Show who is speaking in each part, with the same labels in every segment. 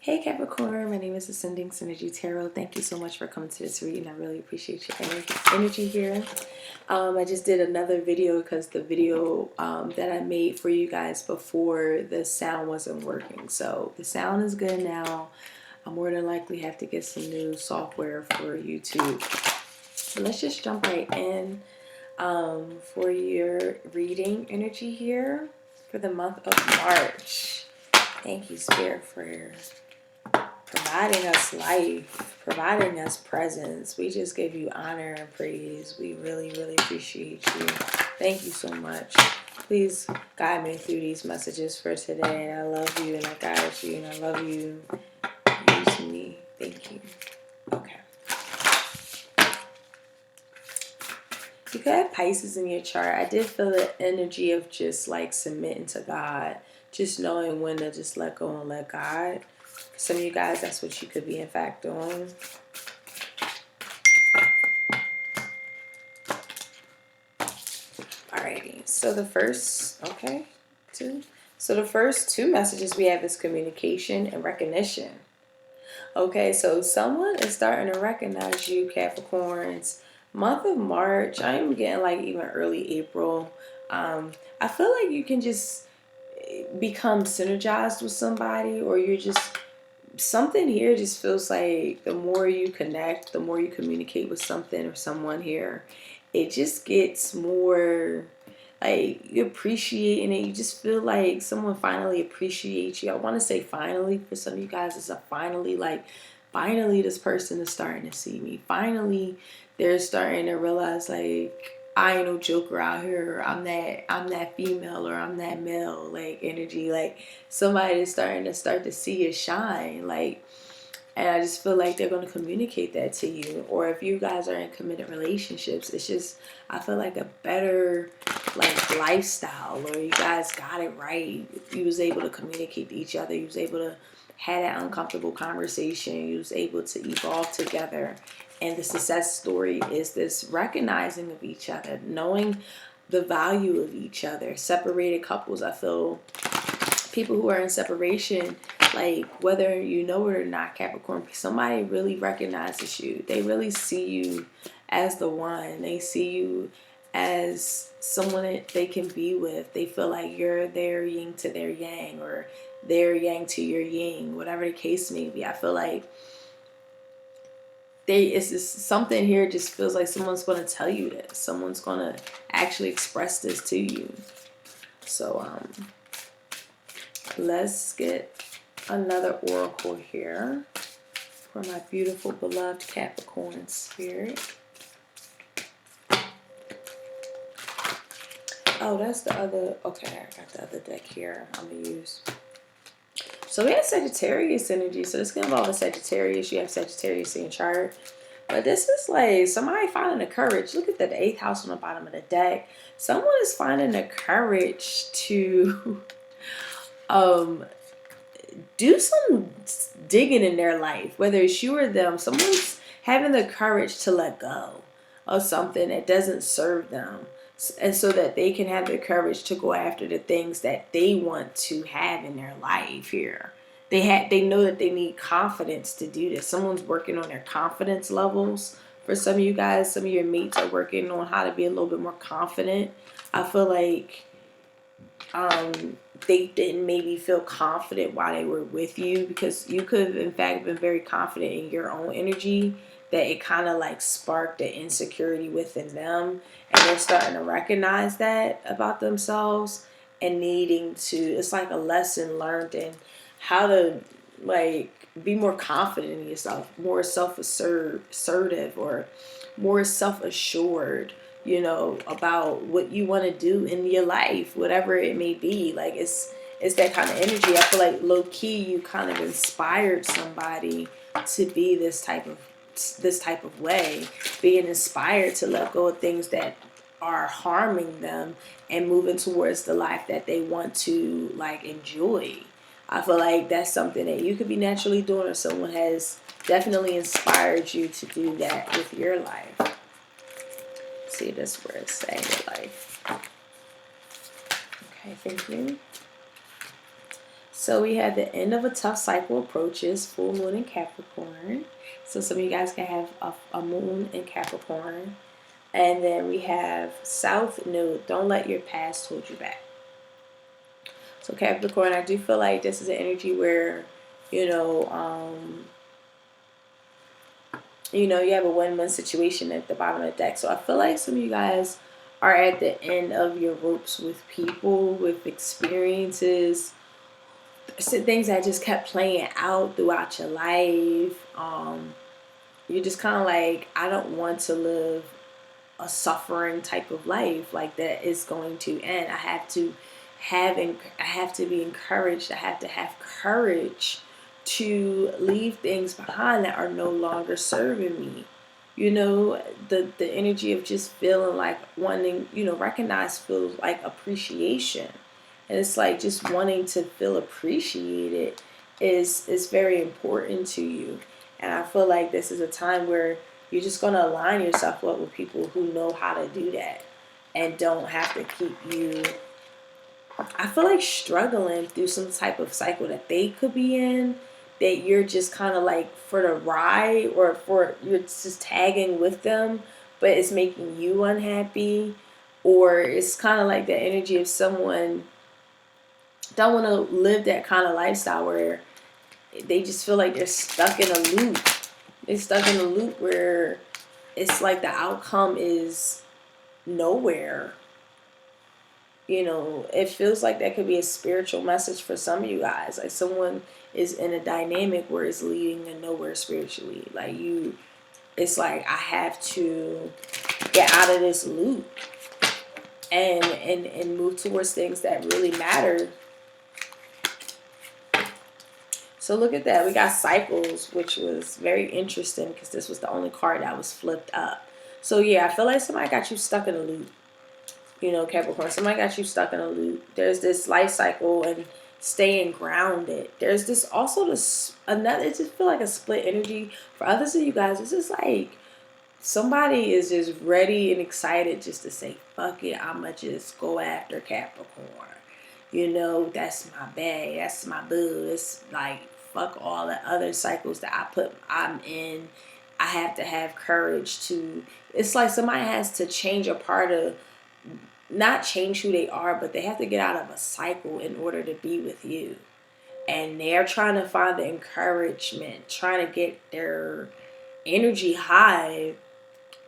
Speaker 1: Hey Capricorn, my name is Ascending Synergy Tarot. Thank you so much for coming to this reading. I really appreciate your energy here. I just did another video because the video that I made for you guys before, the sound wasn't working. So the sound is good now. I more than likely have to get some new software for YouTube. So let's just jump right in for your reading energy here for the month of March. Thank you, Spirit, for providing us life, providing us presence. We just give you honor and praise. We really, really appreciate you. Thank you so much. Please guide me through these messages for today. And I love you and I guide you and I love you. Use me. Thank you. Okay. You could have Pisces in your chart. I did feel the energy of just like submitting to God. Just knowing when to just let go and let God. Some of you guys, that's what you could be in fact doing. Alrighty, so the first, So the first two messages we have is communication and recognition. Okay, so someone is starting to recognize you, Capricorns. Month of March, I am getting like even early April. I feel like you can just become synergized with somebody, or you're just something here just feels like the more you connect, the more you communicate with something or someone here, it just gets more like you appreciating it. You just feel like someone finally appreciates you. I want to say finally. For some of you guys, it's a finally, like finally this person is starting to see me. Finally they're starting to realize like I ain't no joker out here. I'm that female, or I'm that male, like energy. Like somebody is starting to see you shine. Like, and I just feel like they're going to communicate that to you. Or if you guys are in committed relationships, it's just, I feel like a better like lifestyle, or you guys got it right. You was able to communicate to each other. You was able to have that uncomfortable conversation. You was able to evolve together. And the success story is this recognizing of each other, knowing the value of each other. Separated couples, I feel people who are in separation, like whether you know it or not, Capricorn, somebody really recognizes you. They really see you as the one. They see you as someone that they can be with. They feel like you're their yin to their yang, or their yang to your yin, whatever the case may be. I feel like it's just something here just feels like someone's going to tell you this. Someone's going to actually express this to you. So let's get another oracle here for my beautiful beloved Capricorn spirit. Oh, that's the other. Okay, I got the other deck here I'm going to use. So we have Sagittarius energy. So this can involve a Sagittarius. You have Sagittarius in your chart. But this is like somebody finding the courage. Look at that, the 8th house on the bottom of the deck. Someone is finding the courage to do some digging in their life. Whether it's you or them, someone's having the courage to let go of something that doesn't serve them. And so that they can have the courage to go after the things that they want to have in their life here. They know that they need confidence to do this. Someone's working on their confidence levels. For some of you guys, some of your mates are working on how to be a little bit more confident. I feel like they didn't maybe feel confident while they were with you, because you could have in fact been very confident in your own energy, that it kind of like sparked the insecurity within them, and they're starting to recognize that about themselves and needing to, it's like a lesson learned in how to like be more confident in yourself, more self-assertive, or more self-assured, you know, about what you want to do in your life, whatever it may be. Like it's that kind of energy. I feel like low-key you kind of inspired somebody to be this type of way, being inspired to let go of things that are harming them and moving towards the life that they want to like enjoy. I feel like that's something that you could be naturally doing, or someone has definitely inspired you to do that with your life. Let's see this where it's saying your life. Okay, thank you. So we had the end of a tough cycle approaches, full moon in Capricorn. So some of you guys can have a moon in Capricorn. And then we have South Node, don't let your past hold you back. So Capricorn, I do feel like this is an energy where, you know, you have a win-win situation at the bottom of the deck. So I feel like some of you guys are at the end of your ropes with people, with experiences, things that just kept playing out throughout your life. You're just kind of like, I don't want to live a suffering type of life like that is going to end. I have to be encouraged. I have to have courage to leave things behind that are no longer serving me. The energy of just feeling like wanting, recognize feels like appreciation. And it's like just wanting to feel appreciated is very important to you. And I feel like this is a time where you're just going to align yourself up with people who know how to do that and don't have to keep you, I feel like, struggling through some type of cycle that they could be in, that you're just kind of like for the ride, or you're just tagging with them, but it's making you unhappy. Or it's kind of like the energy of someone don't want to live that kind of lifestyle where they just feel like they're stuck in a loop. They're stuck in a loop where it's like the outcome is nowhere. It feels like that could be a spiritual message for some of you guys. Like someone is in a dynamic where it's leading to nowhere spiritually. Like it's like I have to get out of this loop and move towards things that really matter. So look at that. We got cycles, which was very interesting because this was the only card that was flipped up. So yeah, I feel like somebody got you stuck in a loop. Capricorn, somebody got you stuck in a loop. There's this life cycle and staying grounded. There's this also another, it just feel like a split energy. For others of you guys, it's just like somebody is just ready and excited just to say, fuck it, I'ma just go after Capricorn. That's my bag. That's my boo. It's like, fuck all the other cycles that I'm in. I have to have courage to, it's like somebody has to change a part of, not change who they are, but they have to get out of a cycle in order to be with you. And they're trying to find the encouragement, trying to get their energy high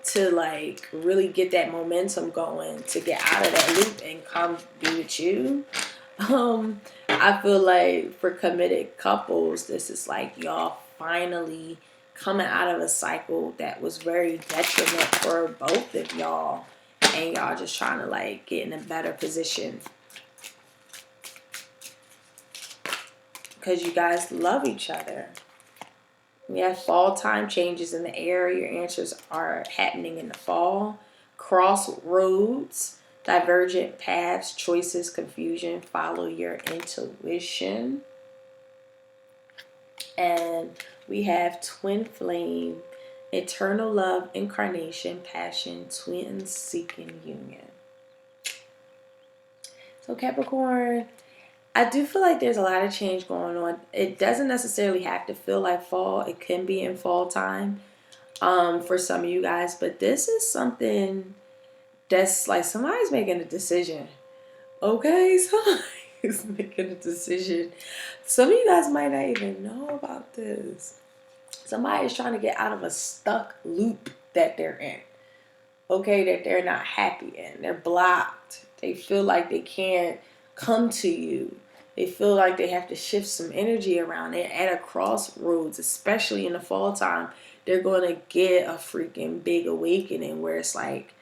Speaker 1: to like really get that momentum going to get out of that loop and come be with you. I feel like for committed couples, this is like y'all finally coming out of a cycle that was very detriment for both of y'all, and y'all just trying to like get in a better position because you guys love each other. We have fall time changes in the air. Your answers are happening in the fall. Crossroads, divergent paths, choices, confusion. Follow your intuition. And we have twin flame, eternal love, incarnation, passion, twins seeking union. So Capricorn, I do feel like there's a lot of change going on. It doesn't necessarily have to feel like fall. It can be in fall time for some of you guys. But this is something that's like somebody's making a decision. Okay? Somebody's making a decision. Some of you guys might not even know about this. Somebody is trying to get out of a stuck loop that they're in. Okay? That they're not happy in. They're blocked. They feel like they can't come to you. They feel like they have to shift some energy around. They're at a crossroads, especially in the fall time. They're going to get a freaking big awakening where it's like,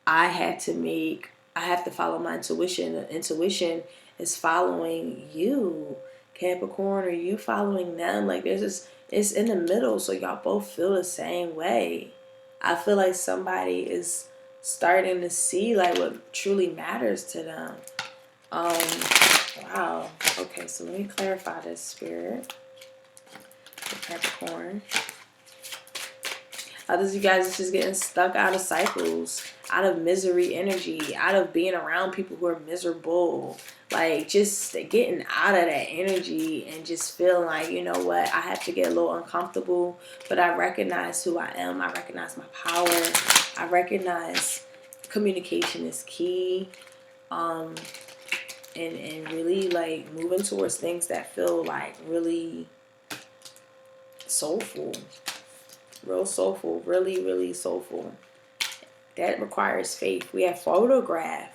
Speaker 1: I have to follow my intuition. The intuition is following you, Capricorn, or you following them. Like there's this, it's in the middle, so y'all both feel the same way. I feel like somebody is starting to see like what truly matters to them. Wow. Okay, so let me clarify this, Spirit. Capricorn. Others of you guys is just getting stuck out of cycles, out of misery energy, out of being around people who are miserable. Like, just getting out of that energy and just feeling like, you know what, I have to get a little uncomfortable, but I recognize who I am. I recognize my power. I recognize communication is key. And really, like, moving towards things that feel like really soulful. Real soulful. Really, really soulful. That requires faith. We have photograph.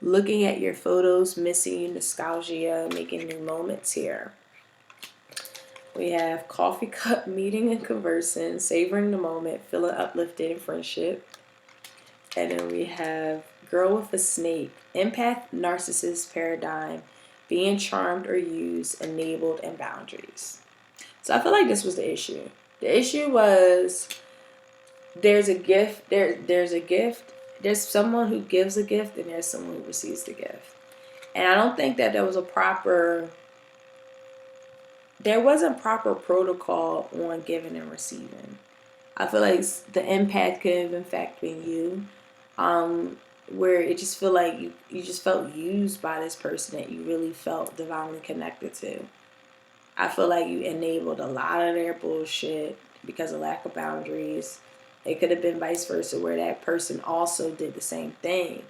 Speaker 1: Looking at your photos, missing nostalgia, making new moments here. We have coffee cup, meeting and conversing, savoring the moment, feeling uplifted in friendship. And then we have girl with a snake, empath, narcissist paradigm, being charmed or used, enabled, and boundaries. So I feel like this was the issue. The issue was there's a gift, there's a gift, there's someone who gives a gift, and there's someone who receives the gift. And I don't think that there wasn't proper protocol on giving and receiving. I feel like the empath could have in fact been you, where it just feel like you just felt used by this person that you really felt divinely connected to. I feel like you enabled a lot of their bullshit because of lack of boundaries. It could have been vice versa, where that person also did the same thing.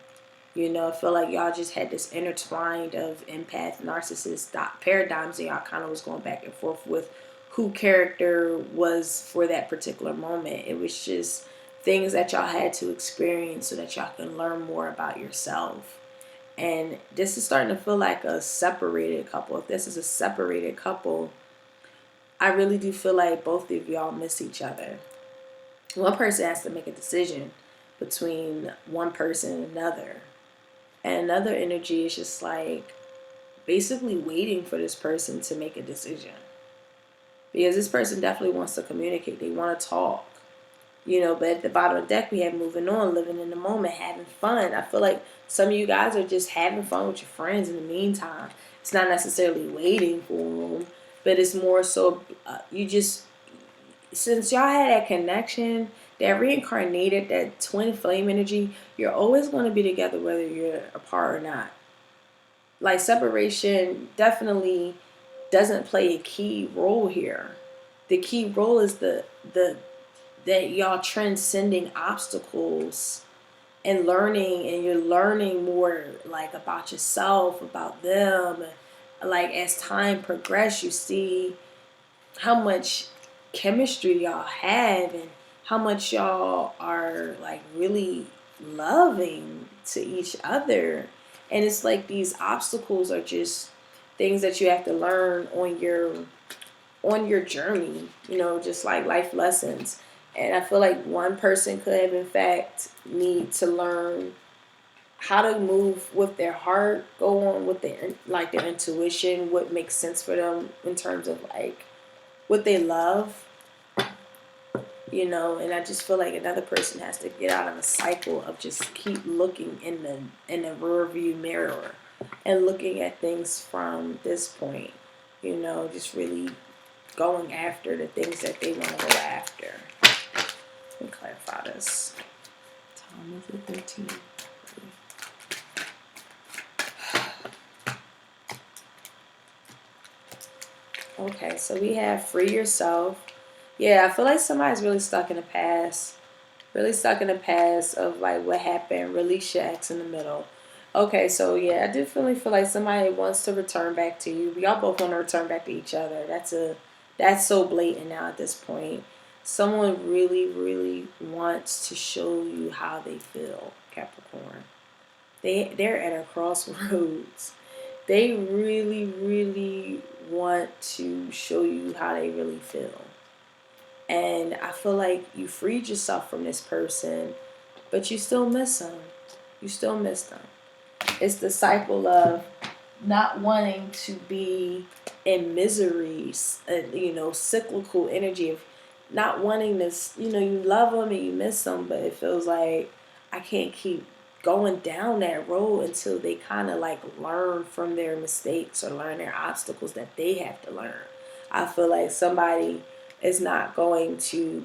Speaker 1: You know, I feel like y'all just had this intertwined of empath, narcissist paradigms, and y'all kind of was going back and forth with who character was for that particular moment. It was just things that y'all had to experience so that y'all can learn more about yourself. And this is starting to feel like a separated couple. If this is a separated couple, I really do feel like both of y'all miss each other. One person has to make a decision between one person and another. And another energy is just like basically waiting for this person to make a decision. Because this person definitely wants to communicate. They want to talk. You know, but at the bottom of the deck, we have moving on, living in the moment, having fun. I feel like some of you guys are just having fun with your friends in the meantime. It's not necessarily waiting for them, but it's more so you just, since y'all had that connection, that reincarnated, that twin flame energy, you're always going to be together whether you're apart or not. Like, separation definitely doesn't play a key role here. The key role is that y'all transcending obstacles and learning, and you're learning more like about yourself, about them. Like, as time progresses, you see how much chemistry y'all have and how much y'all are like really loving to each other. And it's like these obstacles are just things that you have to learn on your journey, you know, just like life lessons. And I feel like one person could have in fact need to learn how to move with their heart, go on with their intuition, what makes sense for them in terms of like what they love, you know. And I just feel like another person has to get out of a cycle of just keep looking in the rear view mirror and looking at things from this point, you know, just really going after the things that they want to go after. Let me clarify this. Time is at 13. Okay, so we have free yourself. Yeah, I feel like somebody's really stuck in the past. Really stuck in the past of like what happened. Release your ex in the middle. Okay, so yeah, I definitely feel like somebody wants to return back to you. Y'all both want to return back to each other. That's so blatant now at this point. Someone really, really wants to show you how they feel, Capricorn. They're at a crossroads. They really, really want to show you how they really feel. And I feel like you freed yourself from this person, but you still miss them. You still miss them. It's the cycle of not wanting to be in misery, you know, cyclical energy of not wanting this, you know, you love them and you miss them, but it feels like I can't keep going down that road until they kind of like learn from their mistakes or learn their obstacles that they have to learn. I feel like somebody is not wanting to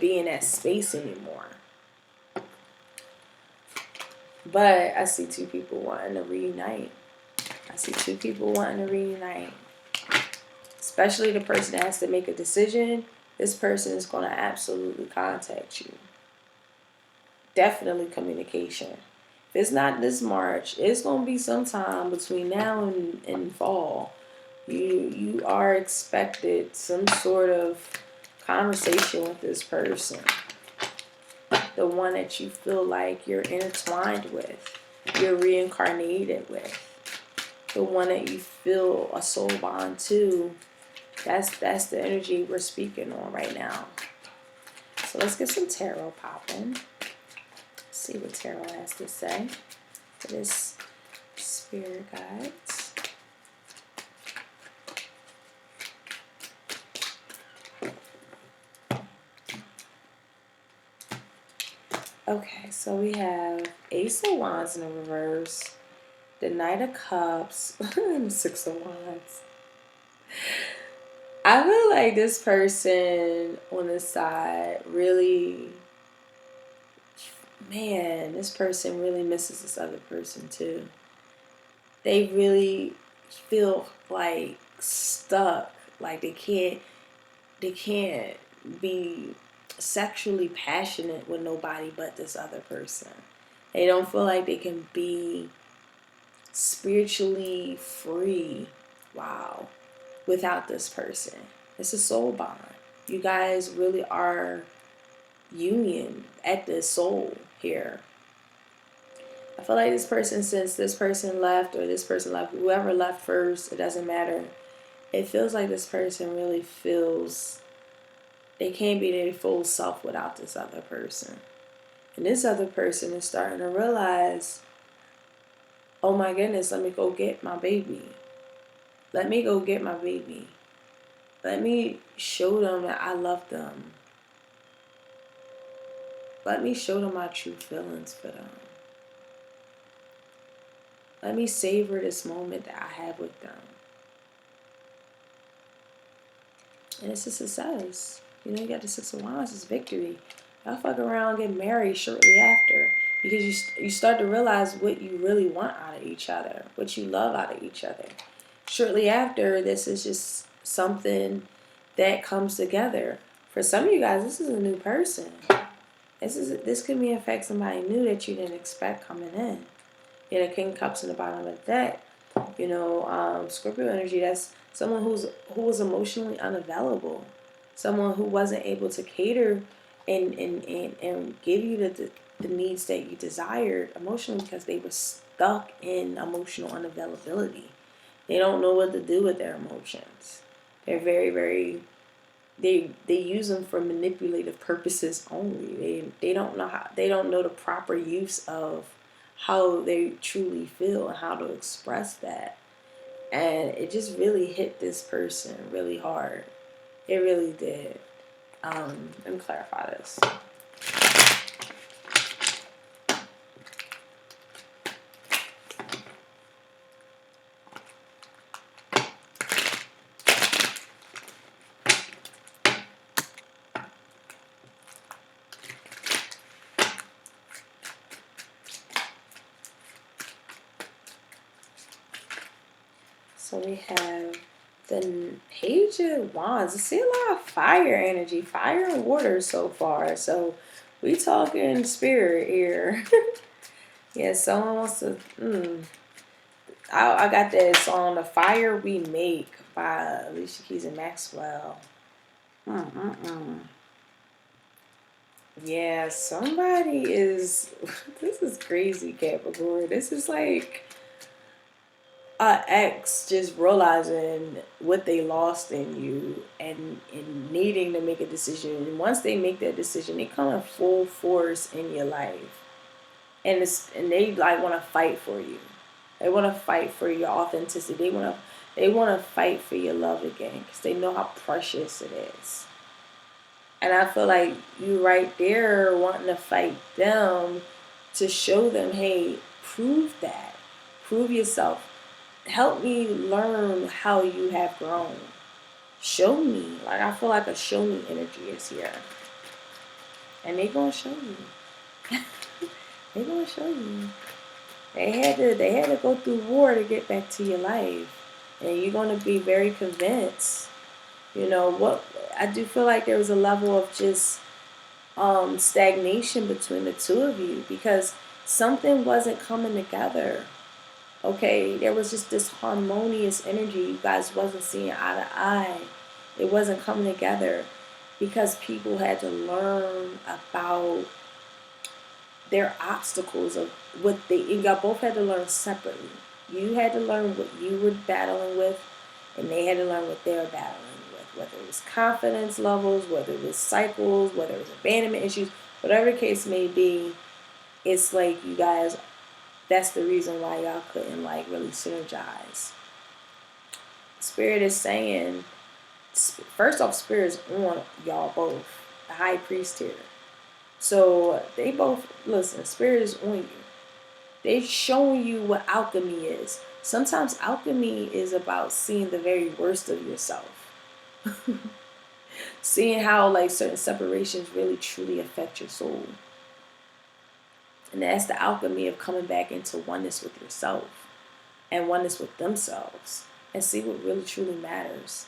Speaker 1: be in that space anymore. But I see two people wanting to reunite. I see two people wanting to reunite. Especially the person that has to make a decision. This person is going to absolutely contact you. Definitely communication. If it's not this March, it's going to be sometime between now and fall. You are expected some sort of conversation with this person. The one that you feel like you're intertwined with. You're reincarnated with. The one that you feel a soul bond to. That's the energy we're speaking on right now. So let's get some tarot popping. See what tarot has to say for this spirit guides. Okay, so we have Ace of Wands in the reverse, the Knight of Cups, and the Six of Wands. I feel like this person on the side really, man, this person really misses this other person too. They really feel like stuck, like they can't be sexually passionate with nobody but this other person. They don't feel like they can be spiritually free, wow, without this person. It's a soul bond. You guys really are union at the soul here. I feel like this person, since this person left or this person left, whoever left first, it doesn't matter. It feels like this person really feels they can't be their full self without this other person. And this other person is starting to realize, oh my goodness, let me go get my baby. Let me go get my baby. Let me show them that I love them. Let me show them my true feelings for them. Let me savor this moment that I have with them. And it's a success. You know, you got the Six of Wands, it's victory. Y'all fuck around and get married shortly after. Because you start to realize what you really want out of each other. What you love out of each other. Shortly after, this is just something that comes together. For some of you guys, this is a new person. This could be in fact somebody new that you didn't expect coming in. You know, King of Cups in the bottom of the deck. You know, Scorpio energy, that's someone who was emotionally unavailable. Someone who wasn't able to cater and give you the needs that you desired emotionally because they were stuck in emotional unavailability. They don't know what to do with their emotions. They're very, very, they use them for manipulative purposes only. They don't know the proper use of how they truly feel and how to express that. And it just really hit this person really hard. It really did. Let me clarify this. So we have the Page of Wands. I see a lot of fire energy, fire and water so far. So we talking spirit here. Yeah, someone wants to. I got that song, "The Fire We Make" by Alicia Keys and Maxwell. Yeah, somebody is. This is crazy, Capricorn. This is like ex just realizing what they lost in you and needing to make a decision. And once they make that decision, they come in full force in your life. And they like want to fight for you. They want to fight for your authenticity. They want to fight for your love again because they know how precious it is. And I feel like you right there wanting to fight them to show them, hey, prove that. Prove yourself. Help me learn how you have grown. Show me. Like, I feel like a show me energy is here. And they're going to show you. They're going to show you. They had to go through war to get back to your life. And you're gonna be very convinced. You know what, I do feel like there was a level of just stagnation between the two of you because something wasn't coming together. Okay, there was just this harmonious energy. You guys wasn't seeing eye to eye. It wasn't coming together because people had to learn about their obstacles of what they. Y'all both had to learn separately. You had to learn what you were battling with, and they had to learn what they were battling with. Whether it was confidence levels, whether it was cycles, whether it was abandonment issues, whatever the case may be. It's like you guys. That's the reason why y'all couldn't like really synergize. Spirit is saying, first off, Spirit is on y'all both. The High Priest here. So they both, listen, Spirit is on you. They're showing you what alchemy is. Sometimes alchemy is about seeing the very worst of yourself. Seeing how like certain separations really truly affect your soul. And that's the alchemy of coming back into oneness with yourself and oneness with themselves and see what really truly matters.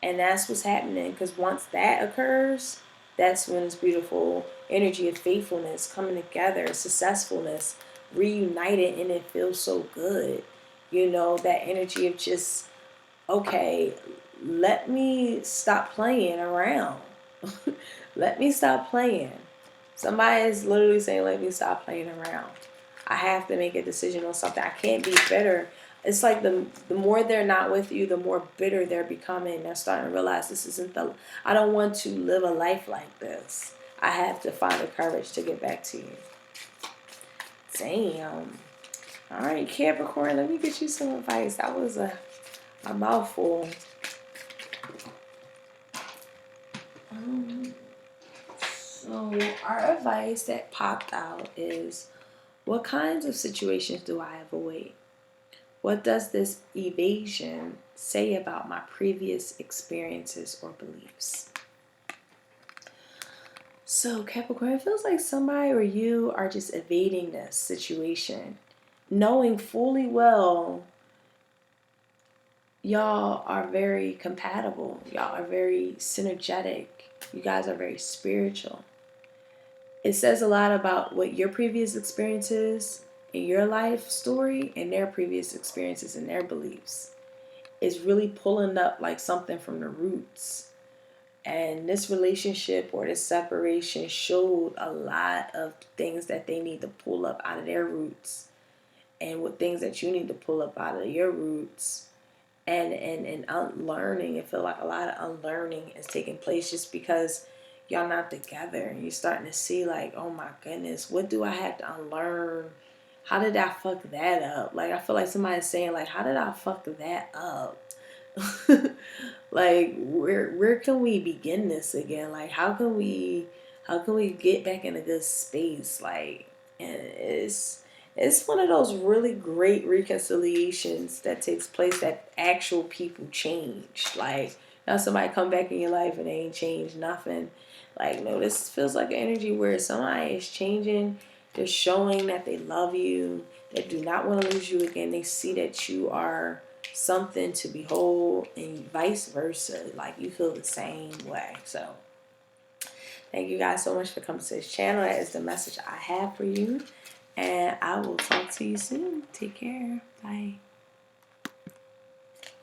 Speaker 1: And that's what's happening, because once that occurs, that's when this beautiful energy of faithfulness coming together, successfulness, reunited, and it feels so good. You know, that energy of just, okay, let me stop playing around. Let me stop playing. Somebody is literally saying, let me stop playing around. I have to make a decision on something. I can't be bitter. It's like the more they're not with you, the more bitter they're becoming. They're starting to realize this isn't the, I don't want to live a life like this. I have to find the courage to get back to you. Damn. All right, Capricorn, let me get you some advice. That was a mouthful. So our advice that popped out is, what kinds of situations do I avoid? What does this evasion say about my previous experiences or beliefs? So Capricorn, it feels like somebody or you are just evading this situation, knowing fully well y'all are very compatible. Y'all are very synergetic. You guys are very spiritual. It says a lot about what your previous experiences in your life story and their previous experiences and their beliefs. Is really pulling up like something from the roots. And this relationship or this separation showed a lot of things that they need to pull up out of their roots. And what things that you need to pull up out of your roots. And unlearning. I feel like a lot of unlearning is taking place just because y'all not together. And you're starting to see like, oh my goodness, what do I have to unlearn? How did I fuck that up? Like, I feel like somebody's saying like, how did I fuck that up? Like, where can we begin this again? Like, how can we get back in a good space? Like, and it's one of those really great reconciliations that takes place that actual people change. Like, now somebody come back in your life and they ain't changed nothing. Like, no, this feels like an energy where somebody is changing. They're showing that they love you. They do not want to lose you again. They see that you are something to behold, and vice versa. Like, you feel the same way. So thank you guys so much for coming to this channel. That is the message I have for you, and I will talk to you soon. Take care. Bye.